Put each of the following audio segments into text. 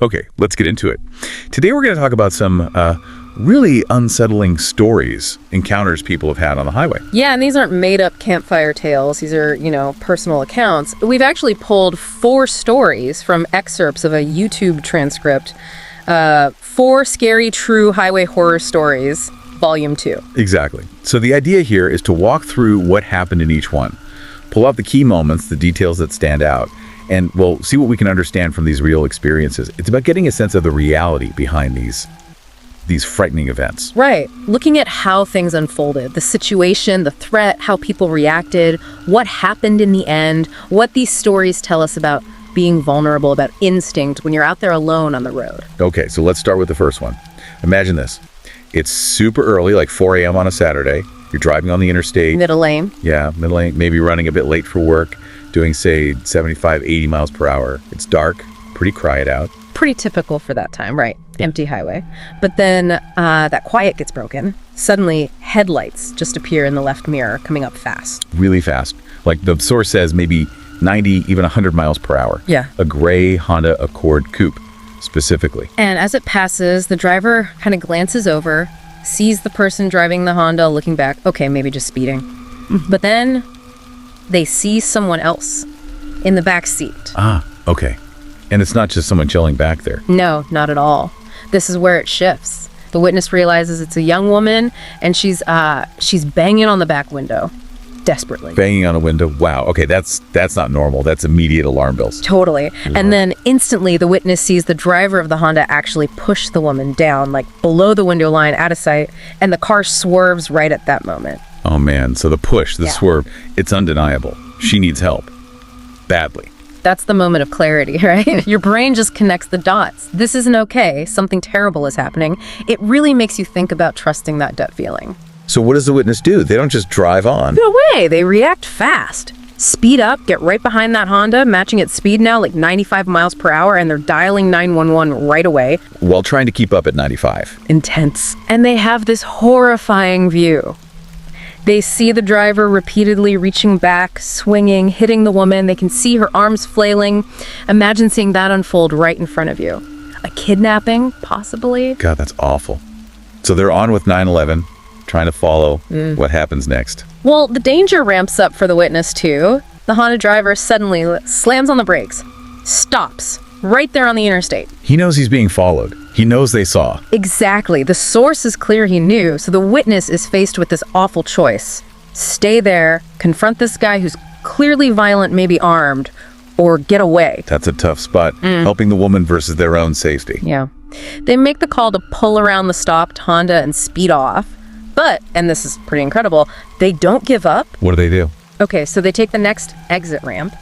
Okay, let's get into it. Today we're going to talk about some really unsettling stories, encounters people have had on the highway. Yeah, and these aren't made-up campfire tales. These are, personal accounts. We've actually pulled 4 stories from excerpts of a YouTube transcript. 4 scary, true highway horror stories, Volume 2. Exactly. So the idea here is to walk through what happened in each one, pull out the key moments, the details that stand out, and we'll see what we can understand from these real experiences. It's about getting a sense of the reality behind these frightening events. Right. Looking at how things unfolded, the situation, the threat, how people reacted, what happened in the end, what these stories tell us about being vulnerable, about instinct when you're out there alone on the road. Okay, so let's start with the first one. Imagine this. It's super early, like 4 a.m. on a Saturday. You're driving on the interstate. Middle lane. Yeah, middle lane, maybe running a bit late for work, doing, say, 75, 80 miles per hour. It's dark, pretty quiet out. Pretty typical for that time, right? Empty highway. But then that quiet gets broken. Suddenly, headlights just appear in the left mirror, coming up fast. Really fast. Like the source says, maybe 90, even 100 miles per hour. Yeah. A gray Honda Accord coupe, specifically. And as it passes, the driver kind of glances over, sees the person driving the Honda, looking back, okay, maybe just speeding. But then they see someone else in the back seat. Ah, okay. And it's not just someone chilling back there. No, not at all. This is where it shifts. The witness realizes it's a young woman, and she's banging on the back window, desperately. Banging on a window. Wow. Okay, that's not normal. That's immediate alarm bells. Totally. And then instantly, the witness sees the driver of the Honda actually push the woman down, like below the window line, out of sight, and the car swerves right at that moment. Oh man, so the push, the swerve, it's undeniable. She needs help. Badly. That's the moment of clarity, right? Your brain just connects the dots. This isn't okay. Something terrible is happening. It really makes you think about trusting that gut feeling. So what does the witness do? They don't just drive on. No way. They react fast. Speed up, get right behind that Honda, matching its speed now like 95 miles per hour, and they're dialing 911 right away. While trying to keep up at 95. Intense. And they have this horrifying view. They see the driver repeatedly reaching back, swinging, hitting the woman. They can see her arms flailing. Imagine seeing that unfold right in front of you. A kidnapping, possibly? God, that's awful. So they're on with 911, trying to follow what happens next. Well, the danger ramps up for the witness, too. The Honda driver suddenly slams on the brakes, stops, right there on the interstate. He knows he's being followed. He knows they saw. Exactly. The source is clear he knew, so the witness is faced with this awful choice. Stay there, confront this guy who's clearly violent, maybe armed, or get away. That's a tough spot. Helping the woman versus their own safety. Yeah. They make the call to pull around the stopped Honda and speed off. But, and this is pretty incredible, they don't give up. What do they do? Okay, so they take the next exit ramp,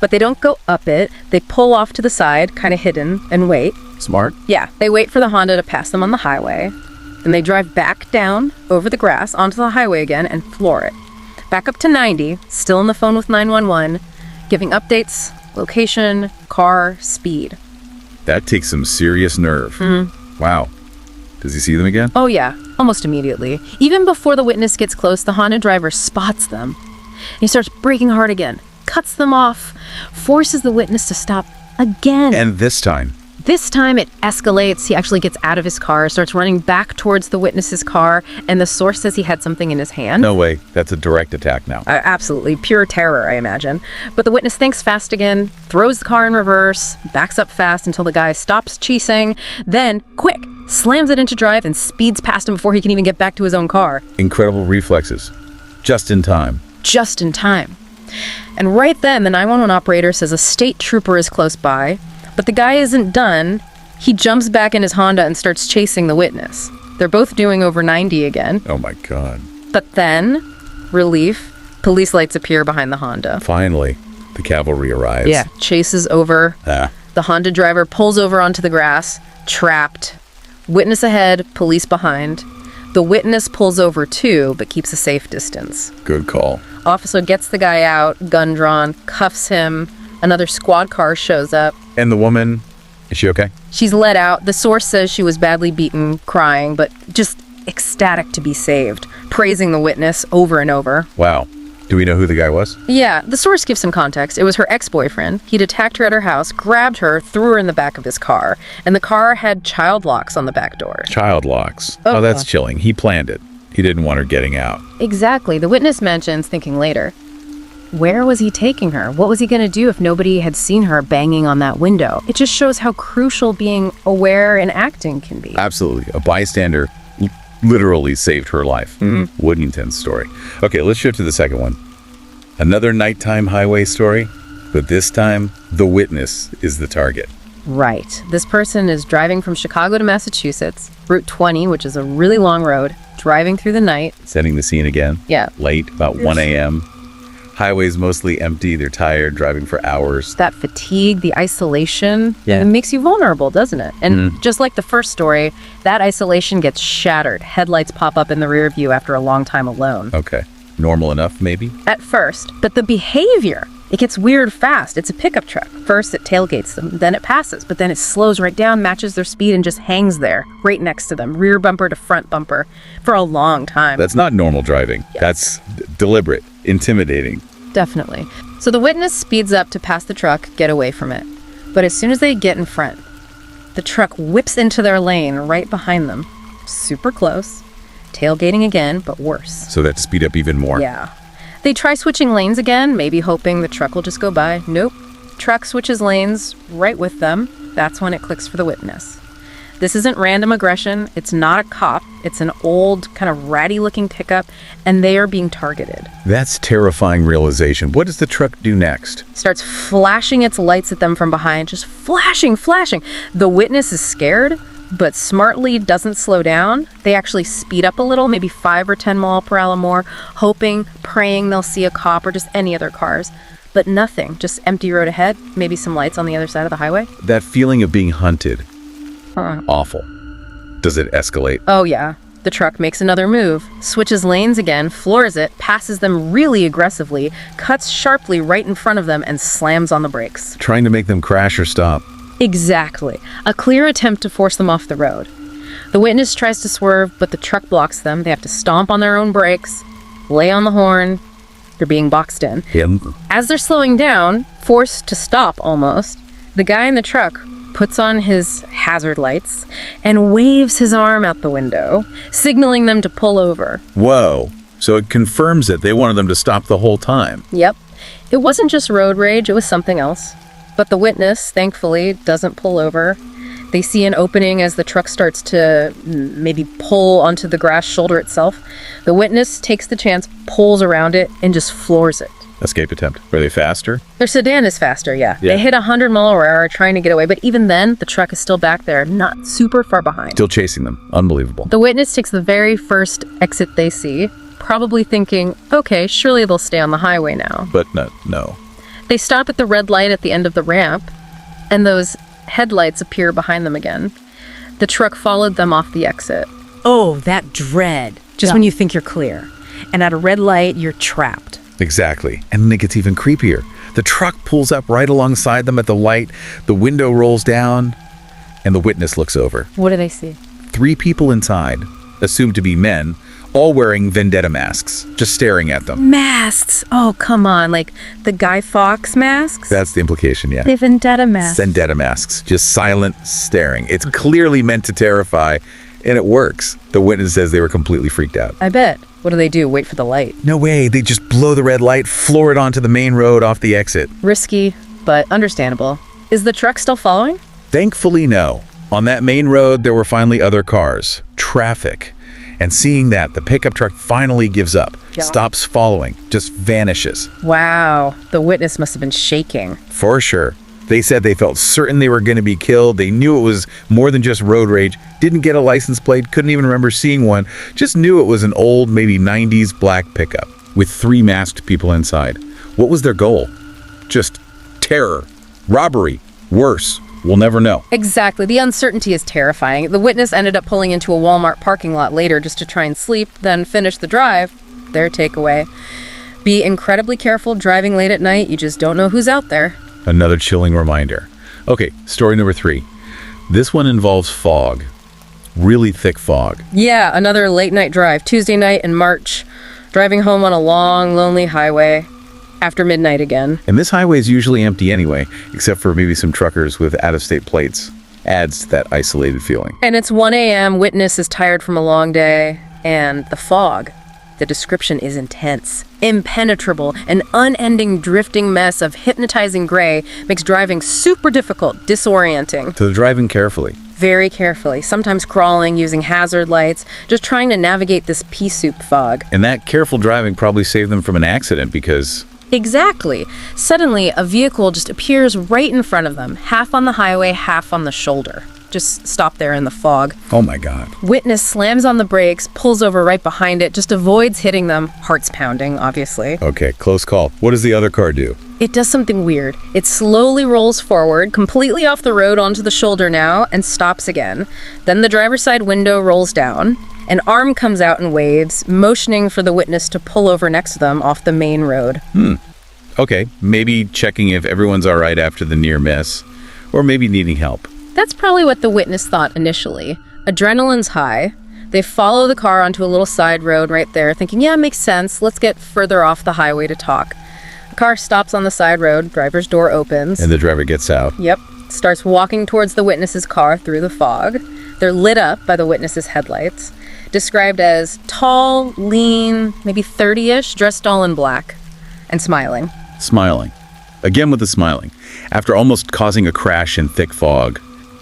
but they don't go up it. They pull off to the side, kind of hidden, and wait. Smart. Yeah, they wait for the Honda to pass them on the highway, and they drive back down over the grass onto the highway again and floor it. Back up to 90, still on the phone with 911, giving updates, location, car, speed. That takes some serious nerve. Wow. Does he see them again? Oh yeah, almost immediately. Even before the witness gets close, the Honda driver spots them. He starts braking hard again, cuts them off, forces the witness to stop again. And this time? This time it escalates. He actually gets out of his car, starts running back towards the witness's car, and the source says he had something in his hand. No way. That's a direct attack now. Absolutely. Pure terror, I imagine. But the witness thinks fast again, throws the car in reverse, backs up fast until the guy stops chasing, then, quick, slams it into drive and speeds past him before he can even get back to his own car. Incredible reflexes. Just in time. Just in time. And right then, the 911 operator says a state trooper is close by, but the guy isn't done. He jumps back in his Honda and starts chasing the witness. They're both doing over 90 again. Oh my God. But then, relief, police lights appear behind the Honda. Finally, the cavalry arrives. Yeah, chase is over. The Honda driver pulls over onto the grass, trapped. Witness ahead, police behind. The witness pulls over too, but keeps a safe distance. Good call. Officer gets the guy out, gun drawn, cuffs him. Another squad car shows up. And the woman, is she okay? She's let out. The source says she was badly beaten, crying, but just ecstatic to be saved, praising the witness over and over. Wow. Do Do we know who the guy was? Yeah, the source gives some context. It was her ex-boyfriend. He'd attacked her at her house, grabbed her, threw her in the back of his car, and the car had child locks on the back door. Child locks. Oh, Oh, that's God. chilling. He planned it. He didn't want her getting out. Exactly. The witness mentions, thinking later, where was he taking her? What was he going to do if nobody had seen her banging on that window? It just shows how crucial being aware and acting can be. Absolutely. A bystander literally saved her life. Woodington's story. Okay, let's shift to the second one. Another nighttime highway story, but this time the witness is the target. Right. This person is driving from Chicago to Massachusetts, Route 20, which is a really long road, driving through the night. Setting the scene again. Yeah. Late, about 1 a.m. Highway's mostly empty. They're tired, driving for hours. That fatigue, the isolation, Yeah. it makes you vulnerable, doesn't it? And just like the first story, that isolation gets shattered. Headlights pop up in the rear view after a long time alone. Okay. Normal enough, maybe? At first, but the behavior, it gets weird fast. It's a pickup truck. First, it tailgates them, then it passes, but then it slows right down, matches their speed, and just hangs there, right next to them, rear bumper to front bumper, for a long time. That's not normal driving. That's deliberate, intimidating. Definitely. So the witness speeds up to pass the truck, get away from it. But as soon as they get in front, the truck whips into their lane right behind them. Super close. Tailgating again, but worse. So that to speed up even more. Yeah. They try switching lanes again, maybe hoping the truck will just go by. Nope. Truck switches lanes right with them. That's when it clicks for the witness. This isn't random aggression. It's not a cop. It's an old, kind of ratty-looking pickup, and they are being targeted. That's terrifying realization. What does the truck do next? Starts flashing its lights at them from behind, just flashing, flashing. The witness is scared, but smartly doesn't slow down. They actually speed up a little, maybe 5 or 10 mile per hour more, hoping, praying they'll see a cop or just any other cars. But nothing, just empty road ahead, maybe some lights on the other side of the highway. That feeling of being hunted. Awful. Does it escalate? Oh yeah. The truck makes another move, switches lanes again, floors it, passes them really aggressively, cuts sharply right in front of them, and slams on the brakes. Trying to make them crash or stop. Exactly. A clear attempt to force them off the road. The witness tries to swerve, but the truck blocks them. They have to stomp on their own brakes, lay on the horn. They're being boxed in. As they're slowing down, forced to stop almost, the guy in the truck puts on his hazard lights and waves his arm out the window, signaling them to pull over. Whoa. So it confirms it. They wanted them to stop the whole time. Yep. It wasn't just road rage, it was something else. But the witness, thankfully, doesn't pull over. They see an opening as the truck starts to maybe pull onto the grass shoulder itself. The witness takes the chance, pulls around it, and just floors it. Escape attempt. Were they faster? Their sedan is faster, yeah. Yeah. They hit 100 mile per hour trying to get away, but even then, the truck is still back there, not super far behind. Still chasing them. Unbelievable. The witness takes the very first exit they see, probably thinking, okay, surely they'll stay on the highway now. But no. They stop at the red light at the end of the ramp, and those headlights appear behind them again. The truck followed them off the exit. Oh, that dread. Just when you think you're clear. And at a red light, you're trapped. Exactly. And then it gets even creepier. The truck pulls up right alongside them at the light. The window rolls down, and the witness looks over. What do they see? 3 people inside, assumed to be men, all wearing vendetta masks, just staring at them. Masks! Oh, come on. Like the Guy Fawkes masks? That's the implication, yeah. The vendetta masks. Vendetta masks, just silent staring. It's clearly meant to terrify, and it works. The witness says they were completely freaked out. I bet. What do they do? Wait for the light. No way, they just blow the red light, floor it onto the main road off the exit. Risky, but understandable. Is the truck still following? Thankfully, no. On that main road, there were finally other cars, traffic. And seeing that, the pickup truck finally gives up, stops following, just vanishes. Wow. The witness must have been shaking. For sure. They said they felt certain they were going to be killed. They knew it was more than just road rage. Didn't get a license plate, couldn't even remember seeing one. Just knew it was an old, maybe 90s black pickup with 3 masked people inside. What was their goal? Just terror, robbery, worse. We'll never know. Exactly. The uncertainty is terrifying. The witness ended up pulling into a Walmart parking lot later just to try and sleep, then finish the drive. Their takeaway. Be incredibly careful driving late at night. You just don't know who's out there. Another chilling reminder. Okay, story number 3. This one involves fog. Really thick fog. Yeah, another late night drive. Tuesday night in March. driving home on a long, lonely highway after midnight again. And this highway is usually empty anyway, except for maybe some truckers with out-of-state plates. Adds to that isolated feeling. And it's 1 a.m., witness is tired from a long day, and the fog. The description is intense, impenetrable, an unending drifting mess of hypnotizing gray makes driving super difficult, disorienting. So they're driving carefully. Very carefully, sometimes crawling, using hazard lights, just trying to navigate this pea soup fog. And that careful driving probably saved them from an accident because... Exactly. Suddenly, a vehicle just appears right in front of them, half on the highway, half on the shoulder. Just stop there in the fog. Oh my God. Witness slams on the brakes, pulls over right behind it, just avoids hitting them. Heart's pounding, obviously. Okay, close call. What does the other car do? It does something weird. It slowly rolls forward, completely off the road onto the shoulder now, and stops again. Then the driver's side window rolls down. An arm comes out and waves, motioning for the witness to pull over next to them off the main road. Okay, maybe checking if everyone's all right after the near miss, or maybe needing help. That's probably what the witness thought initially. Adrenaline's high. They follow the car onto a little side road right there, thinking, yeah, makes sense. Let's get further off the highway to talk. The car stops on the side road. Driver's door opens. And the driver gets out. Yep. Starts walking towards the witness's car through the fog. They're lit up by the witness's headlights. Described as tall, lean, maybe 30-ish, dressed all in black, and smiling. Smiling. Again with the smiling. After almost causing a crash in thick fog.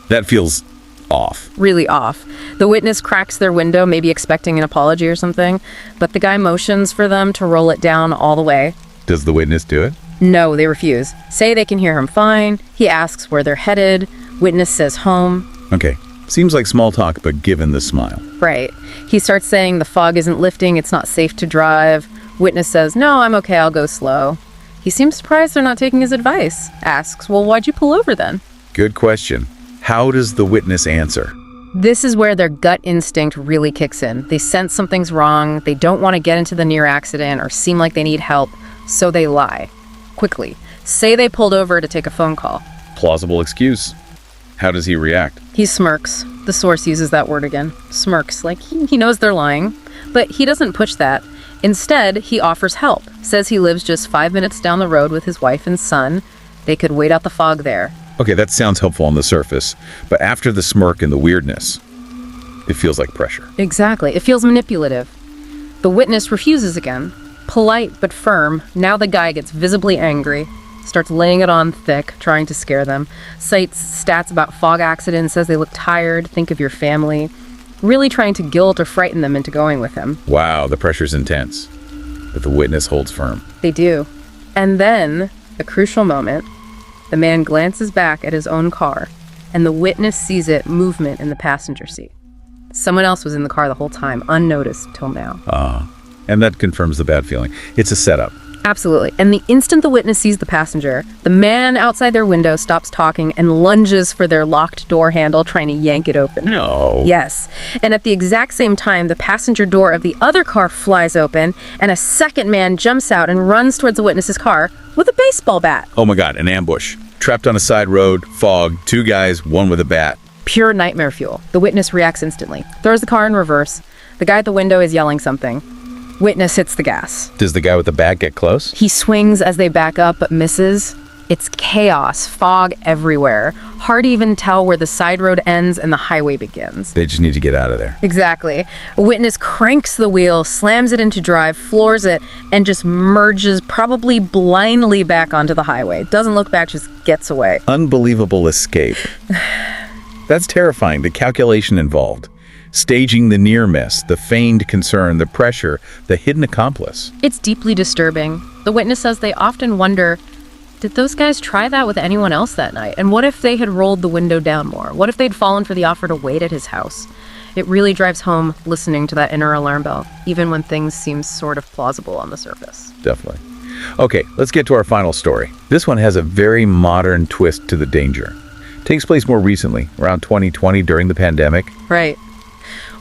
That feels off. Really off. The witness cracks their window, maybe expecting an apology or something, but the guy motions for them to roll it down all the way. Does the witness do it? No, they refuse. Say they can hear him fine. He asks where they're headed. Witness says home. Okay. Seems like small talk, but given the smile. Right. He starts saying the fog isn't lifting, it's not safe to drive. Witness says, no, I'm okay, I'll go slow. He seems surprised they're not taking his advice. Asks, well, why'd you pull over then? Good question. How does the witness answer? This is where their gut instinct really kicks in. They sense something's wrong, they don't want to get into the near accident or seem like they need help, so they lie. Quickly. Say they pulled over to take a phone call. Plausible excuse. How does he react? He smirks. The source uses that word again. Smirks, like he knows they're lying. But he doesn't push that. Instead, he offers help. Says he lives just 5 minutes down the road with his wife and son. They could wait out the fog there. Okay, that sounds helpful on the surface, but after the smirk and the weirdness, it feels like pressure. Exactly. It feels manipulative. The witness refuses again. Polite but firm. Now the guy gets visibly angry. Starts laying it on thick, trying to scare them. Cites stats about fog accidents, says they look tired, think of your family. Really trying to guilt or frighten them into going with him. Wow, the pressure's intense. But the witness holds firm. They do. And then, a crucial moment, the man glances back at his own car, and the witness sees it movement in the passenger seat. Someone else was in the car the whole time, unnoticed till now. And that confirms the bad feeling. It's a setup. Absolutely. And the instant the witness sees the passenger, the man outside their window stops talking and lunges for their locked door handle, trying to yank it open. No. Yes. And at the exact same time, the passenger door of the other car flies open, and a second man jumps out and runs towards the witness's car with a baseball bat. Oh my God, an ambush. Trapped on a side road, fog, 2 guys, 1 with a bat. Pure nightmare fuel. The witness reacts instantly, throws the car in reverse. The guy at the window is yelling something. Witness hits the gas. Does the guy with the bat get close? He swings as they back up, but misses. It's chaos, fog everywhere. Hard to even tell where the side road ends and the highway begins. They just need to get out of there. Exactly. A witness cranks the wheel, slams it into drive, floors it, and just merges probably blindly back onto the highway. Doesn't look back, just gets away. Unbelievable escape. That's terrifying, the calculation involved. Staging the near miss, the feigned concern, the pressure, the hidden accomplice. It's deeply disturbing. The witness says they often wonder, did those guys try that with anyone else that night? And what if they had rolled the window down more? What if they'd fallen for the offer to wait at his house? It really drives home listening to that inner alarm bell, even when things seem sort of plausible on the surface. Definitely. Okay, let's get to our final story. This one has a very modern twist to the danger. Takes place more recently, around 2020 during the pandemic. Right.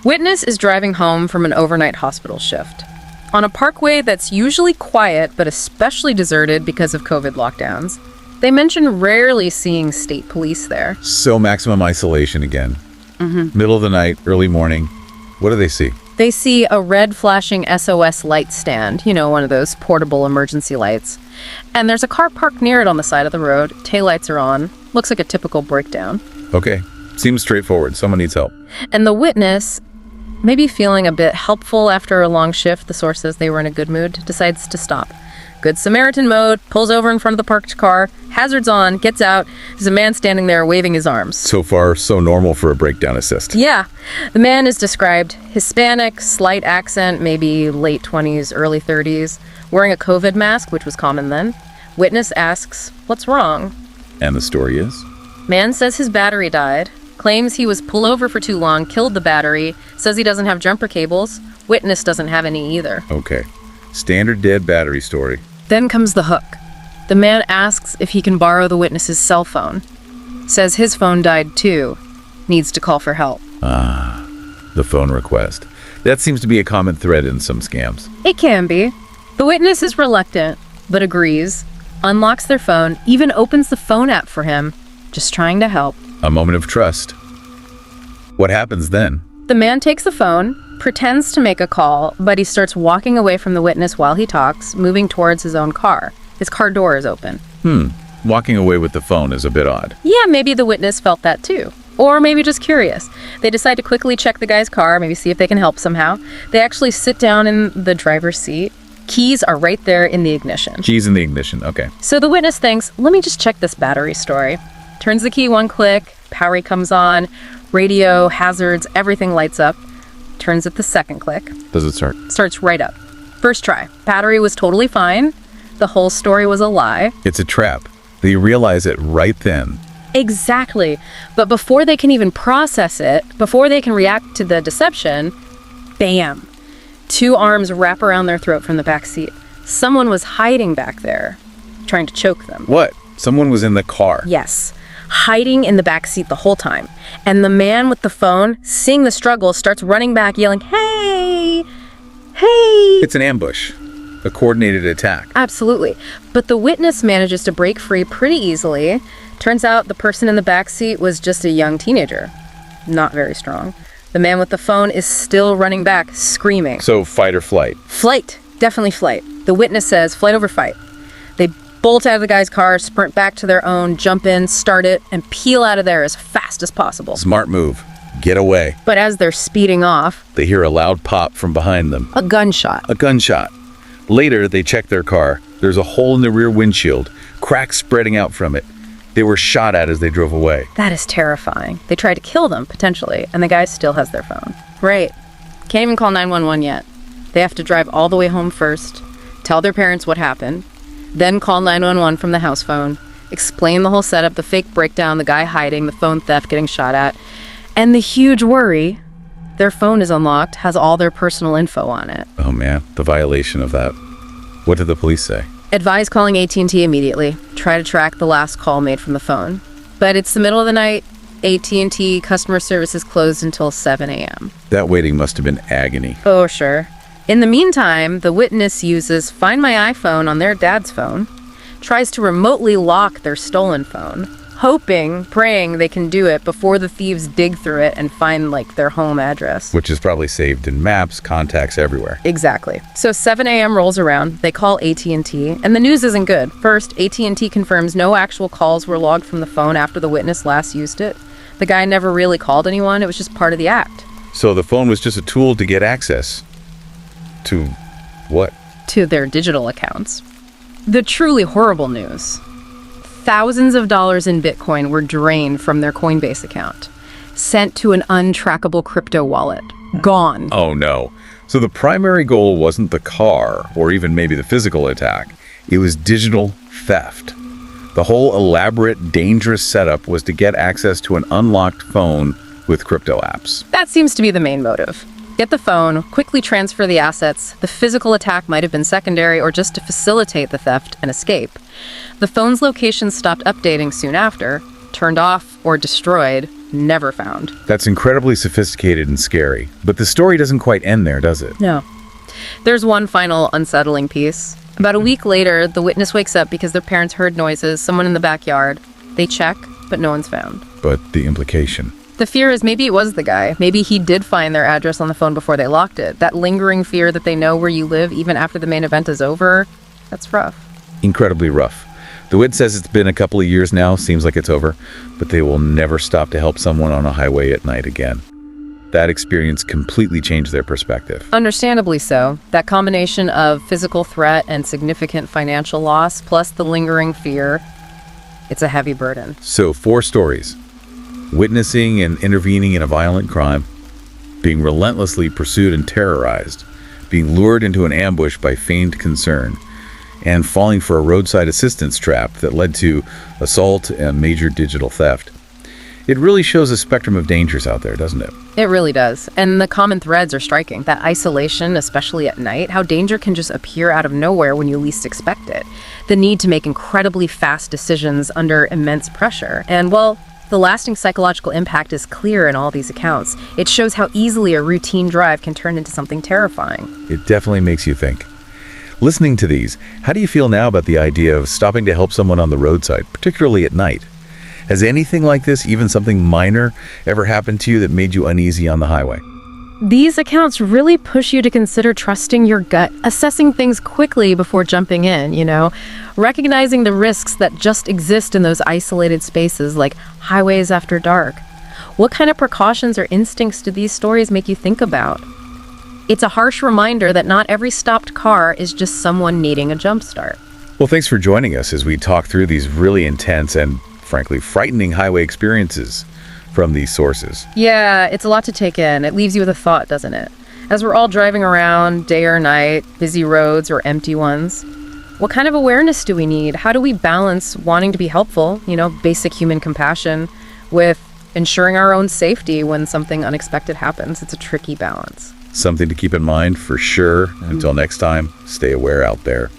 Witness is driving home from an overnight hospital shift. On a parkway that's usually quiet, but especially deserted because of COVID lockdowns. They mention rarely seeing state police there. So maximum isolation again. Middle of the night, early morning. What do they see? They see a red flashing SOS light stand, one of those portable emergency lights. And there's a car parked near it on the side of the road. Taillights are on. Looks like a typical breakdown. Okay. Seems straightforward. Someone needs help. And the witness, maybe feeling a bit helpful after a long shift, the source says they were in a good mood, decides to stop. Good Samaritan mode, pulls over in front of the parked car, hazards on, gets out. There's a man standing there waving his arms. So far, so normal for a breakdown assist. Yeah. The man is described Hispanic, slight accent, maybe late 20s, early 30s, wearing a COVID mask, which was common then. Witness asks, "What's wrong?" And the story is? Man says his battery died, claims he was pulled over for too long, killed the battery, says he doesn't have jumper cables. Witness doesn't have any either. Okay. Standard dead battery story. Then comes the hook. The man asks if he can borrow the witness's cell phone. Says his phone died too. Needs to call for help. The phone request. That seems to be a common thread in some scams. It can be. The witness is reluctant, but agrees, unlocks their phone, even opens the phone app for him, just trying to help. A moment of trust. What happens then? The man takes the phone, pretends to make a call, but he starts walking away from the witness while he talks, moving towards his own car. His car door is open. Walking away with the phone is a bit odd. Yeah, maybe the witness felt that too. Or maybe just curious. They decide to quickly check the guy's car, maybe see if they can help somehow. They actually sit down in the driver's seat. Keys are right there in the ignition. Keys in the ignition, okay. So the witness thinks, let me just check this battery story. Turns the key one click, power comes on, radio, hazards, everything lights up. Turns it the second click. Does it start? Starts right up. First try. Battery was totally fine. The whole story was a lie. It's a trap. They realize it right then. Exactly. But before they can even process it, before they can react to the deception, bam. 2 arms wrap around their throat from the back seat. Someone was hiding back there, trying to choke them. What? Someone was in the car. Yes, hiding in the back seat the whole time. And the man with the phone, seeing the struggle, starts running back, yelling, "Hey! Hey!" It's an ambush. A coordinated attack. Absolutely. But the witness manages to break free pretty easily. Turns out the person in the back seat was just a young teenager. Not very strong. The man with the phone is still running back, screaming. So fight or flight. Flight. Definitely flight. The witness says flight over fight. They bolt out of the guy's car, sprint back to their own, jump in, start it, and peel out of there as fast as possible. Smart move. Get away. But as they're speeding off, They hear a loud pop from behind them. a gunshot. A gunshot. Later, they check their car. There's a hole in the rear windshield, cracks spreading out from it. They were shot at as they drove away. That is terrifying. They tried to kill them, potentially, and the guy still has their phone. Right. Can't even call 911 yet. They have to drive all the way home first, tell their parents what happened, then call 911 from the house phone, explain the whole setup, the fake breakdown, the guy hiding, the phone theft, getting shot at, and the huge worry, their phone is unlocked, has all their personal info on it. Oh man, the violation of that. What did the police say? Advise calling AT&T immediately. Try to track the last call made from the phone. But it's the middle of the night. AT&T customer service is closed until 7 a.m. That waiting must have been agony. Oh, sure. In the meantime, the witness uses Find My iPhone on their dad's phone, tries to remotely lock their stolen phone, hoping, praying they can do it before the thieves dig through it and find, their home address. Which is probably saved in maps, contacts everywhere. Exactly. So 7 a.m. rolls around, they call AT&T, and the news isn't good. First, AT&T confirms no actual calls were logged from the phone after the witness last used it. The guy never really called anyone, it was just part of the act. So the phone was just a tool to get access to what? To their digital accounts. The truly horrible news. Thousands of dollars in Bitcoin were drained from their Coinbase account, sent to an untrackable crypto wallet. Gone. Oh no. So the primary goal wasn't the car or even maybe the physical attack. It was digital theft. The whole elaborate, dangerous setup was to get access to an unlocked phone with crypto apps. That seems to be the main motive. Get the phone, quickly transfer the assets. The physical attack might have been secondary or just to facilitate the theft and escape. The phone's location stopped updating soon after, turned off or destroyed, never found. That's incredibly sophisticated and scary. But the story doesn't quite end there, does it? No. There's one final unsettling piece. About a week later, the witness wakes up because their parents heard noises, someone in the backyard. They check, but no one's found. But the implication. The fear is maybe it was the guy. Maybe he did find their address on the phone before they locked it. That lingering fear that they know where you live even after the main event is over, that's rough. Incredibly rough. The WID says it's been a couple of years now, seems like it's over, but they will never stop to help someone on a highway at night again. That experience completely changed their perspective. Understandably so. That combination of physical threat and significant financial loss, plus the lingering fear, it's a heavy burden. So, 4 stories. Witnessing and intervening in a violent crime, being relentlessly pursued and terrorized, being lured into an ambush by feigned concern, and falling for a roadside assistance trap that led to assault and major digital theft. It really shows a spectrum of dangers out there, doesn't it? It really does. And the common threads are striking. That isolation, especially at night, how danger can just appear out of nowhere when you least expect it. The need to make incredibly fast decisions under immense pressure. And, well, the lasting psychological impact is clear in all these accounts. It shows how easily a routine drive can turn into something terrifying. It definitely makes you think. Listening to these, how do you feel now about the idea of stopping to help someone on the roadside, particularly at night? Has anything like this, even something minor, ever happened to you that made you uneasy on the highway? These accounts really push you to consider trusting your gut, assessing things quickly before jumping in, recognizing the risks that just exist in those isolated spaces like highways after dark. What kind of precautions or instincts do these stories make you think about? It's a harsh reminder that not every stopped car is just someone needing a jump start. Well, thanks for joining us as we talk through these really intense and, frankly, frightening highway experiences from these sources. Yeah, it's a lot to take in. It leaves you with a thought, doesn't it? As we're all driving around, day or night, busy roads or empty ones, what kind of awareness do we need? How do we balance wanting to be helpful, basic human compassion, with ensuring our own safety when something unexpected happens? It's a tricky balance. Something to keep in mind for sure. Until next time, stay aware out there.